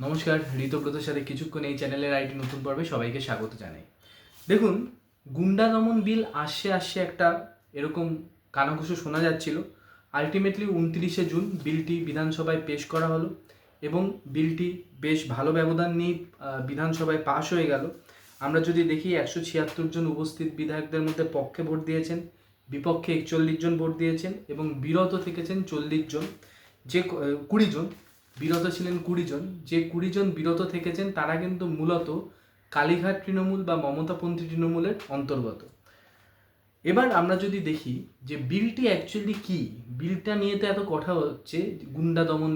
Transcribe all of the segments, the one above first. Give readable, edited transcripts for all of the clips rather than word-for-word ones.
নমস্কার, ঋতব্রতের সাথে কিছুক্ষণ এই চ্যানেলের আইটি নতুন পর্বে সবাইকে স্বাগত জানাই। দেখুন, গুন্ডা দমন বিল আসছে একটা এরকম কানাঘুষো শোনা যাচ্ছিল। আলটিমেটলি 29শে জুন বিলটি বিধানসভায় পেশ করা হলো এবং বিলটি বেশ ভালো ব্যবধান নিয়ে বিধানসভায় পাশ হয়ে গেল। আমরা যদি দেখি 176 জন উপস্থিত বিধায়কদের মধ্যে পক্ষে ভোট দিয়েছেন, বিপক্ষে 41 জন ভোট দিয়েছেন এবং বিরত থেকেছেন 40 জন, যে 20 জন বিরত ছিলেন 20 জন। যে 20 জন বিরত থেকেছেন তারা কিন্তু মূলত কালীঘাট তৃণমূল বা মমতাপন্থী তৃণমূলের অন্তর্গত। এবার আমরা যদি দেখি যে বিলটি অ্যাকচুয়ালি কি, বিলটা নিয়ে তো এত কথা হচ্ছে, গুন্ডা দমন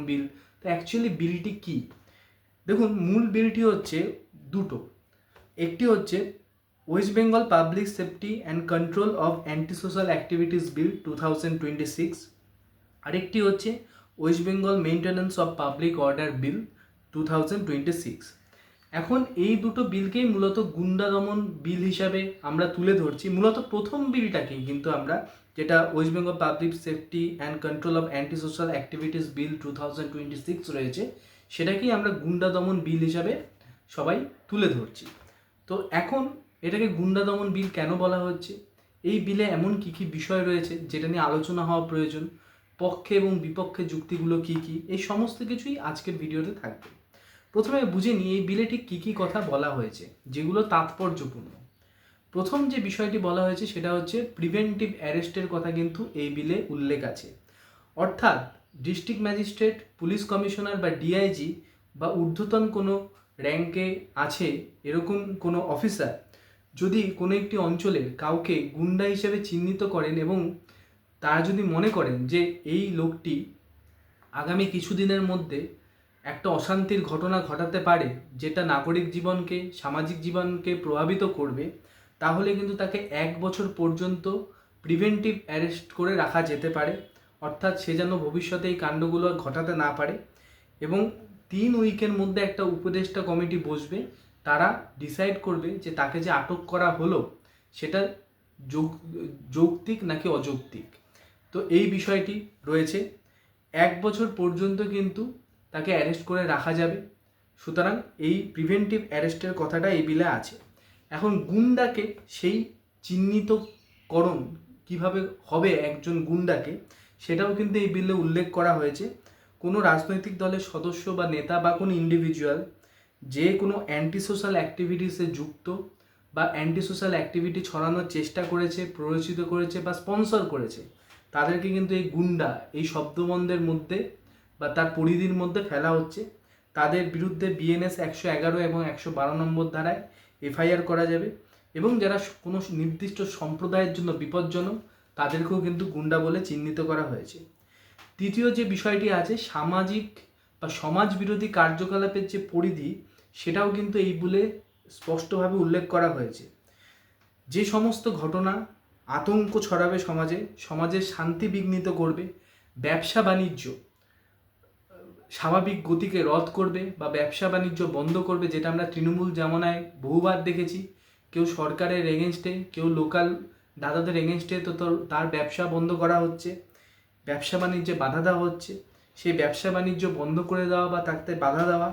বিল, তো অ্যাকচুয়ালি বিলটি কি? দেখুন, মূল বিলটি হচ্ছে দুটো। একটি হচ্ছে West Bengal public safety and control of anti social activities bill 2026, আরেকটি হচ্ছে West Bengal maintenance of public order bill 2026। এখন এই দুটো বিলকেই মূলত গুন্ডা দমন বিল হিসাবে আমরা তুলে ধরছি। মূলত প্রথম বিলটাকেই কিন্তু আমরা, যেটা West Bengal public safety and control of anti social activities bill 2026 রয়েছে, সেটাকেই আমরা গুন্ডা দমন বিল হিসাবে সবাই তুলে ধরছি। তো এখন এটাকে গুন্ডা দমন বিল কেন বলা হচ্ছে, এই বিলে এমন কী কী বিষয় রয়েছে যেটা নিয়ে আলোচনা হওয়া প্রয়োজন, পক্ষে এবং বিপক্ষে যুক্তিগুলো কী কী, এই সমস্ত কিছুই আজকের ভিডিওতে থাকবে। প্রথমে বুঝে নিই এই বিলে ঠিক কী কী কথা বলা হয়েছে যেগুলো তাৎপর্যপূর্ণ। প্রথম যে বিষয়টি বলা হয়েছে সেটা হচ্ছে প্রিভেন্টিভ অ্যারেস্টের কথা কিন্তু এই বিলে উল্লেখ আছে। অর্থাৎ ডিস্ট্রিক্ট ম্যাজিস্ট্রেট, পুলিশ কমিশনার বা ডিআইজি বা ঊর্ধ্বতন কোনো র্যাঙ্কে আছে এরকম কোনো অফিসার যদি কোনো একটি অঞ্চলের কাউকে গুন্ডা হিসেবে চিহ্নিত করেন এবং তারা যদি মনে করেন যে এই লোকটি আগামী কিছুদিনের মধ্যে একটা অশান্তির ঘটনা ঘটাতে পারে যেটা নাগরিক জীবনকে, সামাজিক জীবনকে প্রভাবিত করবে, তাহলে কিন্তু তাকে 1 বছর পর্যন্ত প্রিভেন্টিভ অ্যারেস্ট করে রাখা যেতে পারে। অর্থাৎ সে যেন ভবিষ্যতে এই কাণ্ডগুলো ঘটাতে না পারে। এবং 3 উইকের মধ্যে একটা উপদেষ্টা কমিটি বসবে, তারা ডিসাইড করবে যে তাকে যে আটক করা হলো সেটা যৌক্তিক নাকি অযৌক্তিক। তো এই বিষয়টি রয়েছে। 1 বছর পর্যন্ত কিন্তু তাকে অ্যারেস্ট করে রাখা যাবে। সুতরাং এই প্রিভেন্টিভ অ্যারেস্টের কথাটা এই বিলে আছে। এখন গুন্ডাকে সেই চিহ্নিতকরণ কিভাবে হবে একজন গুন্ডাকে, সেটাও কিন্তু এই বিলে উল্লেখ করা হয়েছে। কোনো রাজনৈতিক দলের সদস্য বা নেতা বা কোনো ইন্ডিভিজুয়াল যে কোনো অ্যান্টি সোশ্যাল অ্যাক্টিভিটিসে যুক্ত বা অ্যান্টি সোশ্যাল অ্যাক্টিভিটি ছড়ানোর চেষ্টা করেছে, প্ররোচিত করেছে বা স্পন্সর করেছে, তাদেরকে কিন্তু এই গুন্ডা এই শব্দবন্ধের মধ্যে বা তার পরিধির মধ্যে ফেলা হচ্ছে। তাদের বিরুদ্ধে বিএনএস 111 এবং 112 নম্বর ধারায় এফআইআর করা যাবে এবং যারা কোনো নির্দিষ্ট সম্প্রদায়ের জন্য বিপজ্জনক তাদেরকেও কিন্তু গুন্ডা বলে চিহ্নিত করা হয়েছে। তৃতীয় যে বিষয়টি আছে, সামাজিক বা সমাজ বিরোধী কার্যকলাপের যে পরিধি, সেটাও কিন্তু এই বিলে স্পষ্টভাবে উল্লেখ করা হয়েছে। যে সমস্ত ঘটনা আতঙ্ক ছড়াবে সমাজে, সমাজের শান্তি বিঘ্নিত করবে, ব্যবসা বাণিজ্য স্বাভাবিক গতিকে রদ করবে বা ব্যবসা বাণিজ্য বন্ধ করবে, যেটা আমরা তৃণমূল জামানায় বহুবার দেখেছি। কেউ সরকারের এগেনস্টে, কেউ লোকাল দাদাদের এগেনস্টে, তো তার ব্যবসা বন্ধ করা হচ্ছে, ব্যবসা বাণিজ্যে বাধা দেওয়া হচ্ছে। সেই ব্যবসা বাণিজ্য বন্ধ করে দেওয়া বা তাতে বাধা দেওয়া,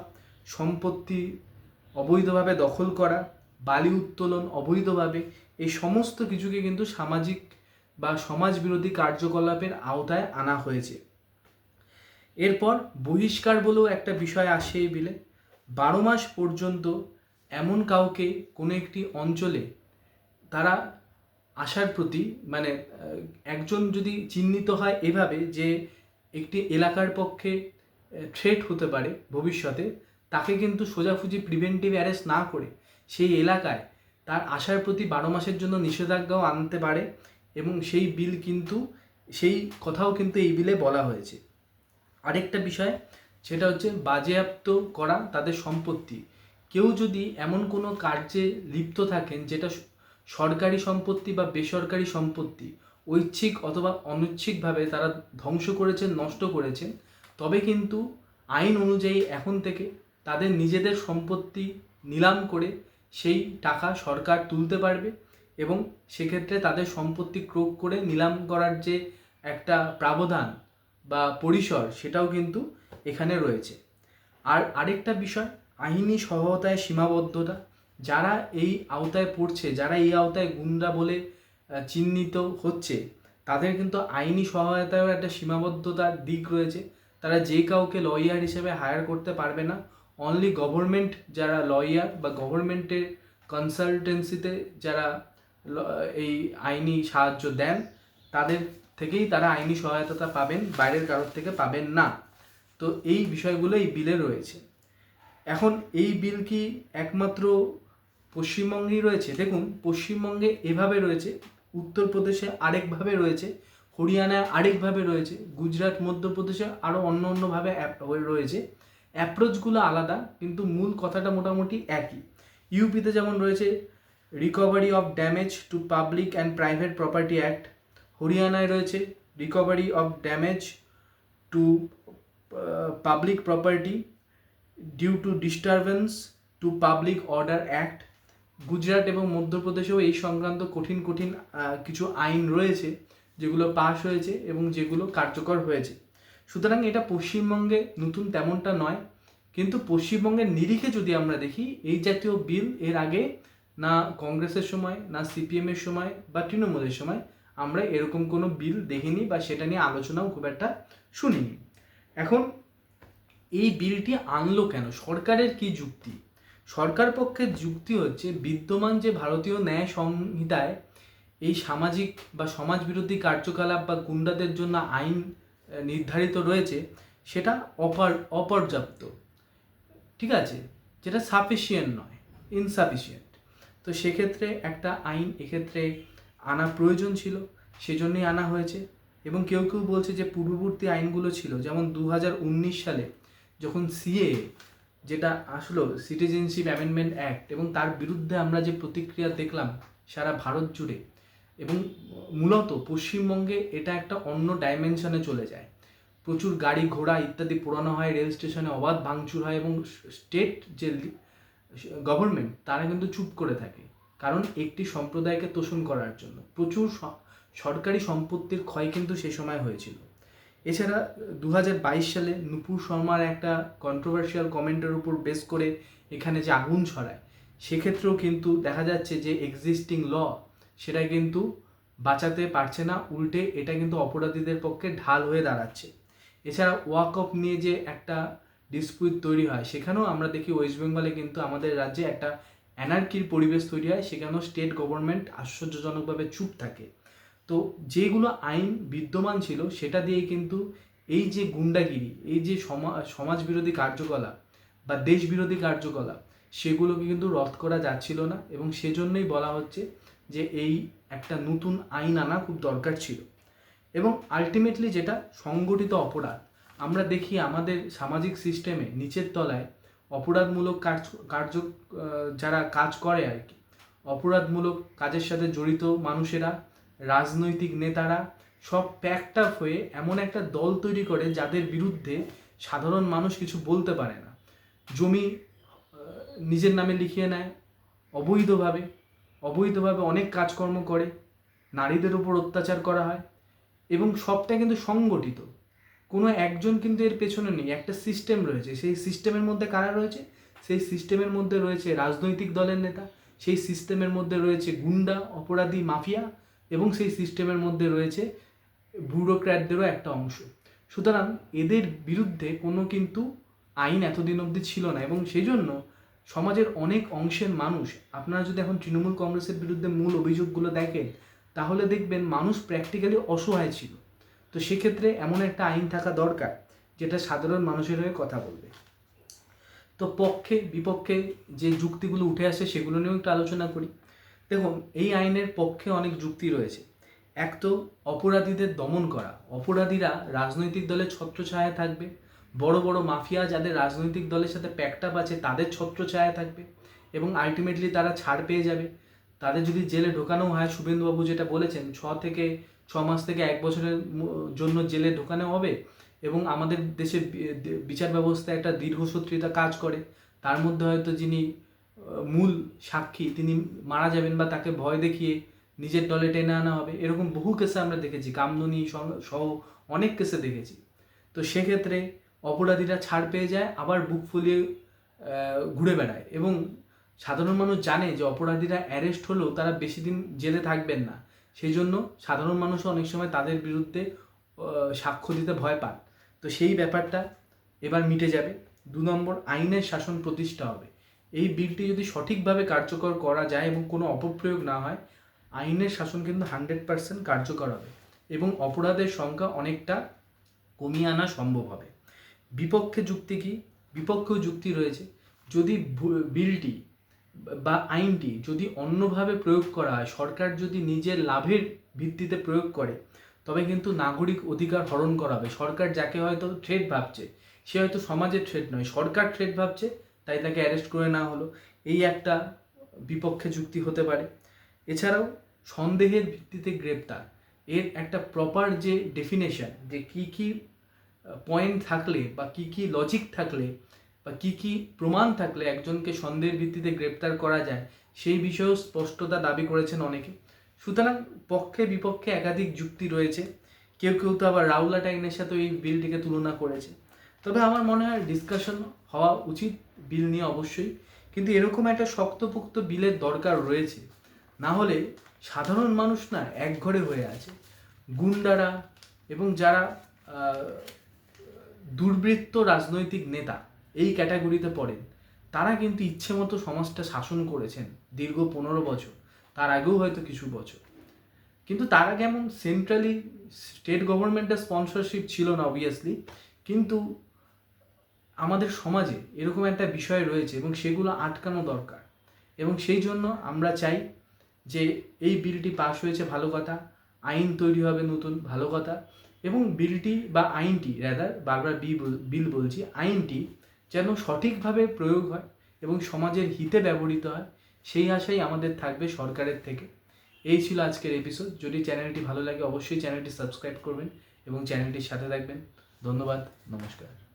সম্পত্তি অবৈধভাবে দখল করা, বালি উত্তোলন অবৈধভাবে, এই সমস্ত কিছুকে কিন্তু সামাজিক বা সমাজ বিরোধী কার্যকলাপের আওতায় আনা হয়েছে। এরপর বহিষ্কার বলেও একটা বিষয় আসে এই বিলে। 12 মাস পর্যন্ত এমন কাউকে কোনো একটি অঞ্চলে তারা আসার প্রতি, মানে একজন যদি চিহ্নিত হয় এভাবে যে একটি এলাকার পক্ষে থ্রেট হতে পারে ভবিষ্যতে, তাকে কিন্তু সোজাসুজি প্রিভেন্টিভ অ্যারেস্ট না করে সেই এলাকায় তার আসার প্রতি 12 মাসের জন্য নিষেধাজ্ঞাও আনতে পারে এবং সেই বিল কিন্তু, সেই কথাও কিন্তু এই বিলে বলা হয়েছে। আরেকটা বিষয় সেটা হচ্ছে বাজেয়াপ্ত করা তাদের সম্পত্তি। কেউ যদি এমন কোনো কার্যে লিপ্ত থাকেন যেটা সরকারি সম্পত্তি বা বেসরকারি সম্পত্তি ঐচ্ছিক অথবা অনৈচ্ছিকভাবে তারা ধ্বংস করেছেন, নষ্ট করেছেন, তবে কিন্তু আইন অনুযায়ী এখন থেকে তাদের নিজেদের সম্পত্তি নিলাম করে সেই টাকা সরকার তুলতে পারবে এবং সেক্ষেত্রে তাদের সম্পত্তি ক্রয় করে নিলাম করার যে একটা প্রাবধান বা পরিসর, সেটাও কিন্তু এখানে রয়েছে। আর আরেকটা বিষয়, আইনি সহায়তায় সীমাবদ্ধতা। যারা এই আওতায় পড়ছে, যারা এই আওতায় গুন্ডা বলে চিহ্নিত হচ্ছে, তাদের কিন্তু আইনি সহায়তায়ও একটা সীমাবদ্ধতার দিক রয়েছে। তারা যে কাউকে লয়ার হিসেবে হায়ার করতে পারবে না। অনলি গভর্নমেন্ট যারা লয়ার বা গভর্নমেন্টের কনসালটেন্সিতে যারা এই আইনি সাহায্য দেন, তাদের থেকেই তারা আইনি সহায়তা পাবেন, বাইরের কারোর থেকে পাবেন না। তো এই বিষয়গুলো এই বিলে রয়েছে। এখন এই বিল কি একমাত্র পশ্চিমবঙ্গেই রয়েছে? দেখুন, পশ্চিমবঙ্গে এভাবে রয়েছে, উত্তরপ্রদেশে আরেকভাবে রয়েছে, হরিয়ানায় আরেকভাবে রয়েছে, গুজরাট, মধ্যপ্রদেশে আরও অন্য অন্যভাবে রয়েছে। অ্যাপ্রোচগুলো আলাদা, কিন্তু মূল কথাটা মোটামুটি একই। ইউপিতে যেমন রয়েছে recovery of damage to public and private property act, হরিয়ানায় রয়েছে recovery of damage to public property due to disturbance to public order act. Gujarat এবং মধ্যপ্রদেশেও এই সংক্রান্ত কঠিন কঠিন কিছু আইন রয়েছে, যেগুলো পাশ হয়েছে এবং যেগুলো কার্যকর হয়েছে। সুতরাং এটা পশ্চিমবঙ্গে নতুন তেমনটা নয়, কিন্তু পশ্চিমবঙ্গের নিরিখে যদি আমরা দেখি, এই জাতীয় বিল এর আগে না কংগ্রেসের সময়, না সিপিএমের সময় বা তৃণমূলের সময় আমরা এরকম কোনো বিল দেখিনি বা সেটা নিয়ে আলোচনাও খুব একটা শুনিনি। এখন এই বিলটি আনলো কেন? সরকারের কি যুক্তি? সরকার পক্ষের যুক্তি হচ্ছে, বিদ্যমান যে ভারতীয় ন্যায় সংহিতায় এই সামাজিক বা সমাজবিরোধী কার্যকলাপ বা গুন্ডাদের জন্য আইন নির্ধারিত রয়েছে, সেটা অপর্যাপ্ত, ঠিক আছে, যেটা সাফিসিয়েন্ট নয়, ইনসাফিসিয়েন্ট। তো সেক্ষেত্রে একটা আইন এক্ষেত্রে আনা প্রয়োজন ছিল, সেজন্যই আনা হয়েছে। এবং কেউ কেউ বলছে যে পূর্ববর্তী আইনগুলো ছিল, যেমন 2019 সালে যখন সিএ, যেটা আসলো সিটিজেনশিপ অ্যামেন্ডমেন্ট অ্যাক্ট, এবং তার বিরুদ্ধে আমরা যে প্রতিক্রিয়া দেখলাম সারা ভারত জুড়ে, এবং মূলত পশ্চিমবঙ্গে এটা একটা অন্য ডাইমেনশনে চলে যায়। প্রচুর গাড়ি ঘোড়া ইত্যাদি পোড়ানো হয়, রেল স্টেশনে অবাধ ভাঙচুর হয়, এবং স্টেট যে গভর্নমেন্ট তারা কিন্তু চুপ করে থাকে, কারণ একটি সম্প্রদায়কে তোষণ করার জন্য প্রচুর সরকারি সম্পত্তির ক্ষয় কিন্তু সে সময় হয়েছিল। এছাড়া 2022 সালে নুপুর শর্মার একটা কন্ট্রোভার্সিয়াল কমেন্টের উপর বেস করে এখানে যে আগুন ছড়ায়, সেক্ষেত্রেও কিন্তু দেখা যাচ্ছে যে এক্সিস্টিং ল সেটা কিন্তু বাঁচাতে পারছে না, উল্টে এটা কিন্তু অপরাধীদের পক্ষে ঢাল হয়ে দাঁড়াচ্ছে। এছাড়া ওয়াকফ নিয়ে যে একটা ডিসপিউট তৈরি হয়, সেখানেও আমরা দেখি ওয়েস্ট বেঙ্গলে কিন্তু আমাদের রাজ্যে একটা অ্যানার্কির পরিবেশ তৈরি হয়, সেখানেও স্টেট গভর্নমেন্ট আশ্চর্যজনকভাবে চুপ থাকে। তো যেগুলো আইন বিদ্যমান ছিল সেটা দিয়েই কিন্তু এই যে গুন্ডাগিরি, এই যে সমাজ বিরোধী কার্যকলাপ বা দেশ বিরোধী কার্যকলাপ, সেগুলোকে কিন্তু রদ করা যাচ্ছিল না, এবং সেজন্যই বলা হচ্ছে যে এই একটা নতুন আইন আনা খুব দরকার ছিল। এবং আলটিমেটলি যেটা সংগঠিত অপরাধ, আমরা দেখি আমাদের সামাজিক সিস্টেমে নিচের তলায় অপরাধমূলক কার্য যারা কাজ করে আর কি, অপরাধমূলক কাজের সাথে জড়িত মানুষেরা, রাজনৈতিক নেতারা সব প্যাকড আপ হয়ে এমন একটা দল তৈরি করে যাদের বিরুদ্ধে সাধারণ মানুষ কিছু বলতে পারে না। জমি নিজের নামে লিখিয়ে নেয় অবৈধভাবে অনেক কাজকর্ম করে, নারীদের উপর অত্যাচার করা হয়, এবং সবটা কিন্তু সংগঠিত। কোনো একজন কিন্তু এর পেছনে নেই, একটা সিস্টেম রয়েছে। সেই সিস্টেমের মধ্যে কারা রয়েছে? সেই সিস্টেমের মধ্যে রয়েছে রাজনৈতিক দলের নেতা, সেই সিস্টেমের মধ্যে রয়েছে গুন্ডা, অপরাধী, মাফিয়া, এবং সেই সিস্টেমের মধ্যে রয়েছে ব্যুরোক্র্যাটদেরও একটা অংশ। সুতরাং এদের বিরুদ্ধে কোনো কিন্তু আইন এতদিন অবধি ছিল না, এবং সেই জন্য সমাজের অনেক অংশের মানুষ, আপনারা যদি এখন তৃণমূল কংগ্রেসের বিরুদ্ধে মূল অভিযোগগুলো দেখেন, তাহলে দেখবেন মানুষ প্র্যাকটিক্যালি অসহায় ছিল। তো সেক্ষেত্রে এমন একটা আইন থাকা দরকার যেটা সাধারণ মানুষের হয়ে কথা বলবে। তো পক্ষে বিপক্ষে যে যুক্তিগুলো উঠে আসে সেগুলো নিয়েও একটু আলোচনা করি। দেখুন, এই আইনের পক্ষে অনেক যুক্তি রয়েছে। এক তো অপরাধীদের দমন করা, অপরাধীরা রাজনৈতিক দলের ছত্রছায়ায় থাকবে, বড় বড় মাফিয়া যাদের রাজনৈতিক দলের সাথে প্যাকটাপ আছে তাদের ছত্রছায়ায় থাকবে, এবং আলটিমেটলি তারা ছাড় পেয়ে যাবে। তাদের যদি জেলে ঢোকানো হয়, শুভেন্দুবাবু যেটা বলেছেন 6 মাস থেকে 1 বছরের জন্য জেলে ঢোকানো হবে, এবং আমাদের দেশের বিচার ব্যবস্থা একটা দীর্ঘসূত্রিতা কাজ করে, তার মধ্যে হয়তো যিনি মূল সাক্ষী তিনি মারা যাবেন বা তাকে ভয় দেখিয়ে নিজের দলে টেনে আনা হবে। এরকম বহু কেসে আমরা দেখেছি, কামদুনি সহ অনেক কেসে দেখেছি। তো সেক্ষেত্রে অপরাধীরা ছাড় পেয়ে যায়, আবার বুক ফুলিয়ে ঘুরে বেড়ায়। এবং সাধারণ মানুষ জানে যে অপরাধীরা অ্যারেস্ট হলেও তারা বেশি দিন জেলে থাকবেন না, সেই জন্য সাধারণ মানুষও অনেক সময় তাদের বিরুদ্ধে সাক্ষ্য দিতে ভয় পান। তো সেই ব্যাপারটা এবার মিটে যাবে। 2 নম্বর, আইনের শাসন প্রতিষ্ঠা হবে। এই বিলটি যদি সঠিকভাবে কার্যকর করা যায় এবং কোনো অপপ্রয়োগ না হয়, আইনের শাসন কিন্তু 100% কার্যকর হবে এবং অপরাধের সংখ্যা অনেকটা কমিয়ে আনা সম্ভব হবে। বিপক্ষে যুক্তি কি? বিপক্ষেও যুক্তি রয়েছে। যদি বিলটি বা আইনটি যদি অন্যভাবে প্রয়োগ করা হয়, সরকার যদি নিজের লাভের ভিত্তিতে প্রয়োগ করে, তবে কিন্তু নাগরিক অধিকার হরণ করা হবে। সরকার যাকে হয়তো থ্রেট ভাবছে, সে হয়তো সমাজের থ্রেট নয়, সরকার থ্রেট ভাবছে, তাই তাকে অ্যারেস্ট করে নেওয়া হলো। এই একটা বিপক্ষে যুক্তি হতে পারে। এছাড়াও সন্দেহের ভিত্তিতে গ্রেপ্তার, এর একটা প্রপার যে ডেফিনেশন, যে কী কী পয়েন্ট থাকলে বা কী কী লজিক থাকলে বা কী কী প্রমাণ থাকলে একজনকে সন্দেহের ভিত্তিতে গ্রেপ্তার করা যায়, সেই বিষয়েও স্পষ্টতা দাবি করেছেন অনেকে। সুতরাং পক্ষে বিপক্ষে একাধিক যুক্তি রয়েছে। কেউ কেউ তো আবার রাউলাট আইনের সাথে এই বিলটিকে তুলনা করেছে। তবে আমার মনে হয় ডিসকাশন হওয়া উচিত বিল নিয়ে অবশ্যই, কিন্তু এরকম একটা শক্তপোক্ত বিলের দরকার রয়েছে। না হলে সাধারণ মানুষ না একঘরে হয়ে আছে। গুন্ডারা এবং যারা দুর্বৃত্ত রাজনৈতিক নেতা এই ক্যাটাগরিতে পড়েন, তারা কিন্তু ইচ্ছে মতো সমাজটা শাসন করেছেন দীর্ঘ 15 বছর, তার আগেও হয়তো কিছু বছর। কিন্তু তারা কেমন সেন্ট্রালি স্টেট গভর্নমেন্টের স্পন্সরশিপ ছিল না অবভিয়াসলি, কিন্তু আমাদের সমাজে এরকম একটা বিষয় রয়েছে এবং সেগুলো আটকানো দরকার। এবং সেই জন্য আমরা চাই যে এই বিলটি পাস হয়েছে, ভালো কথা, আইন তৈরি হবে নতুন, ভালো কথা, এবং বিলটি বা আইনটি বারবার বিল বলছি, আইনটি যেন সঠিকভাবে প্রয়োগ হয় এবং সমাজের হিতে ব্যবহৃত হয়, সেই আশাই আমাদের থাকবে সরকারের থেকে। এই ছিল আজকের এপিসোড। যদি চ্যানেলটি ভালো লাগে অবশ্যই চ্যানেলটি সাবস্ক্রাইব করবেন এবং চ্যানেলটির সাথে থাকবেন। ধন্যবাদ, নমস্কার।